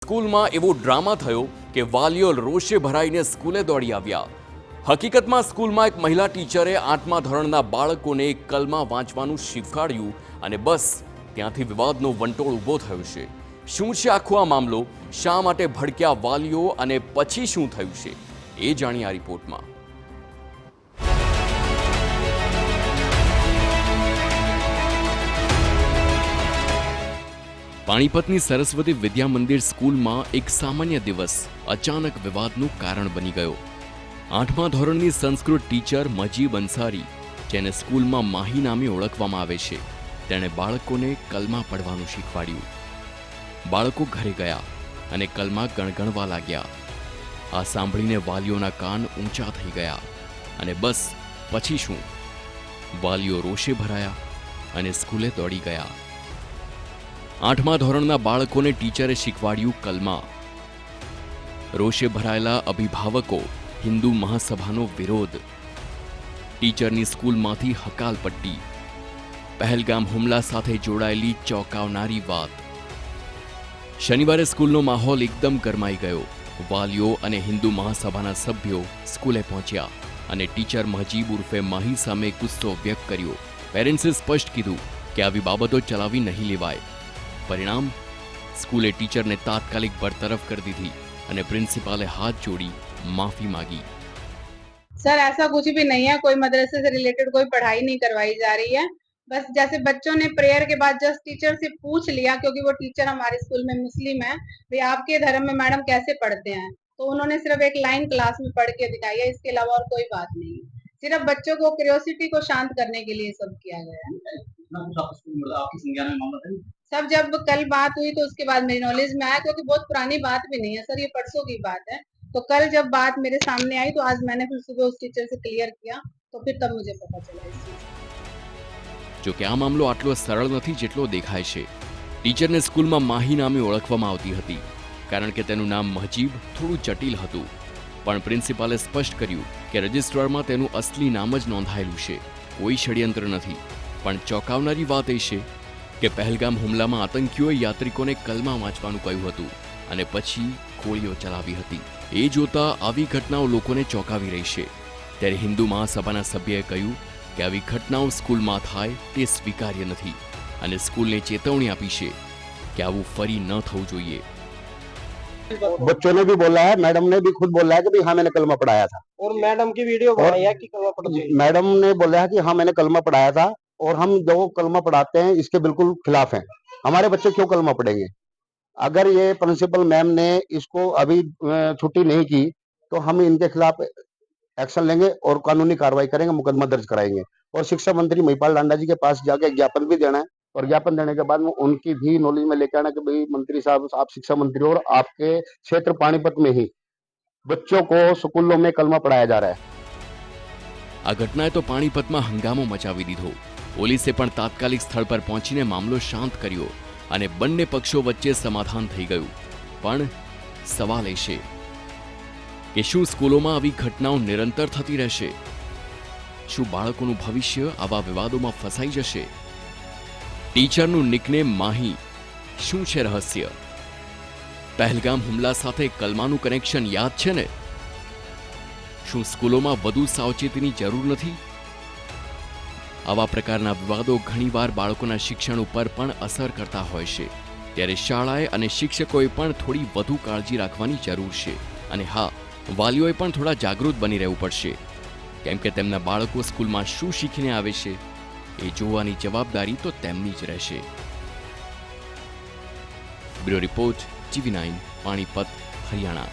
સ્કૂલમાં એવો ડ્રામા થયો કે વાલીઓ રોષે ભરાઈને સ્કૂલે દોડી આવ્યા। હકીકતમાં સ્કૂલમાં એક મહિલા ટીચરે 8મા ધોરણના બાળકોને કલમા વાંચવાનું શીખવાડ્યું અને બસ ત્યાંથી વિવાદનો વંટોળ ઊભો થયો છે। શું છે આખો આ મામલો, શા માટે ભડક્યા વાલીઓ અને પછી શું થયું છે એ જાણીએ આ રિપોર્ટમાં। પાણીપતની સરસ્વતી વિદ્યા મંદિર સ્કૂલમાં એક સામાન્ય દિવસ અચાનક વિવાદનું કારણ બની ગયો। 8મા ધોરણની સંસ્કૃત ટીચર મજીબ અંસારી, જેને સ્કૂલમાં માહી નામે ઓળખવામાં આવે છે, તેણે બાળકોને કલમા પડવાનું શીખવાડ્યું। બાળકો ઘરે ગયા અને કલમા ગણગણવા લાગ્યા। આ સાંભળીને વાલીઓના કાન ઊંચા થઈ ગયા અને બસ પછી શું, વાલીઓ રોષે ભરાયા અને સ્કૂલે દોડી ગયા। 8મા ધોરણના બાળકોને ટીચરે શીખવાડ્યું કલમા। રોષે ભરાયેલા અભિભાવકો, હિન્દુ મહાસભાનો વિરોધ, ટીચરની સ્કૂલમાંથી હકાલપટ્ટી, પહેલગામ હુમલા સાથે જોડાયેલી ચોંકાવનારી વાત। શનિવારે સ્કૂલનો માહોલ એકદમ ગરમાઈ ગયો। વાલીઓ અને હિન્દુ મહાસભાના સભ્યો સ્કૂલે પહોંચ્યા અને ટીચર મજીબ ઉર્ફે માહી સામે ગુસ્સો વ્યક્ત કર્યો। પેરેન્ટ્સે સ્પષ્ટ કીધું કે આવી બાબતો ચલાવી નહીં લેવાય। परिणाम, स्कूले टीचर ने तात्कालिक बरतरफ कर दी थी और प्रिंसिपल हाथ जोड़ी माफी मांगी। सर ऐसा कुछ भी नहीं है, कोई मदरसे से रिलेटेड कोई पढ़ाई नहीं करवाई जा रही है। बस जैसे बच्चों ने प्रेयर के बाद जस्ट टीचर से पूछ लिया, क्योंकि वो टीचर हमारे स्कूल में मुस्लिम है, भाई आपके धर्म में मैडम कैसे पढ़ते हैं, तो उन्होंने सिर्फ एक लाइन क्लास में पढ़ के दिखाई है, इसके अलावा और कोई बात नहीं है। सिर्फ बच्चों को क्यूरियोसिटी को शांत करने के लिए सब किया गया है। सब जब कल बात हुई तो उसके बाद मेरी नॉलेज में आया, क्योंकि बहुत पुरानी बात भी नहीं है सर, ये परसों की बात है। तो कल जब बात मेरे सामने आई तो आज मैंने फिर सुबह उस टीचर से क्लियर किया, तो फिर तब मुझे पता चला इस चीज। जो कि आ मामलो आटलो सरल नहीं जेटलो देखाय छे। टीचर ने स्कूल में माही नामे ओळखवामां आवती हती, कारण के तेनुं नाम मजीब थोड़ुं जटिल हतुं, पण प्रिंसिपले स्पष्ट कर्युं के रजिस्टरमां तेनुं असली नाम ज नोंधायेलुं छे। कोई षड्यंत्र नहीं। पण चौंकावनारी वात ए छे કે પહેલગામ હુમલામાં આતંકીઓએ યાત્રિકોને કલમા વાંચવાનું કહ્યું હતું અને પછી ગોળીઓ ચલાવી હતી। એ જોતા આવી ઘટનાઓ લોકોને ચોંકાવી રહી છે। ત્યારે હિન્દુ મહાસભાના સભ્યએ કહ્યું કે આવી ઘટનાઓ સ્કૂલમાં થાય તે સ્વીકાર્ય નથી અને સ્કૂલને ચેતવણી આપી છે કે આવું ફરી ન થવું જોઈએ। बच्चों ने भी बोला है, मैडम ने भी खुद बोला है कि भाई हाँ मैंने कलमा पढ़ाया था, और मैडम की वीडियो बनाई है कि कलमा पढ़ चाहिए। मैडम ने बोला है कि हाँ मैंने कलमा पढ़ाया था, और हम जो कलमा पढ़ाते हैं इसके बिल्कुल खिलाफ हैं। हमारे बच्चे क्यों कलमा पढ़ेंगे? अगर ये प्रिंसिपल मैम ने इसको अभी छुट्टी नहीं की तो हम इनके खिलाफ एक्शन लेंगे और कानूनी कार्रवाई करेंगे, मुकदमा दर्ज कराएंगे। और शिक्षा मंत्री महिपाल लांडा जी के पास जाके ज्ञापन भी देना है, और ज्ञापन देने के बाद में उनकी भी नॉलेज में लेकर आना कि भाई मंत्री साहब, आप शिक्षा मंत्री हो और आपके क्षेत्र पानीपत में ही बच्चों को स्कूलों में कलमा पढ़ाया जा रहा है। आ घटनाए तो पानीपतमां हंगामो मचावी दीधो। પોલીસે પણ તાત્કાલિક સ્થળ પર પહોંચીને મામલો શાંત કર્યો અને બંને પક્ષો વચ્ચે સમાધાન થઈ ગયું। પણ સવાલ એ છે કે શું સ્કૂલોમાં આવી ઘટનાઓ નિરંતર થતી રહેશે? શું બાળકોનું ભવિષ્ય આવા વિવાદોમાં ફસાઈ જશે? ટીચરનું નિકનેમ માહી, શું છે રહસ્ય? પહેલગામ હુમલા સાથે કલમાનું કનેક્શન યાદ છે ને? શું સ્કૂલોમાં વધુ સાવચેતીની જરૂર નથી? આવા પ્રકારના વિવાદો ઘણીવાર બાળકોના શિક્ષણ ઉપર પણ અસર કરતા હોય છે। ત્યારે શાળાએ અને શિક્ષકોએ પણ થોડી વધુ કાળજી રાખવાની જરૂર છે। અને હા, વાલીઓએ પણ થોડા જાગૃત બની રહેવું પડશે, કેમ કે તેમના બાળકો સ્કૂલમાં શું શીખીને આવે છે એ જોવાની જવાબદારી તો તેમની જ રહેશે। Bureau report, TV9, Panipat, Haryana.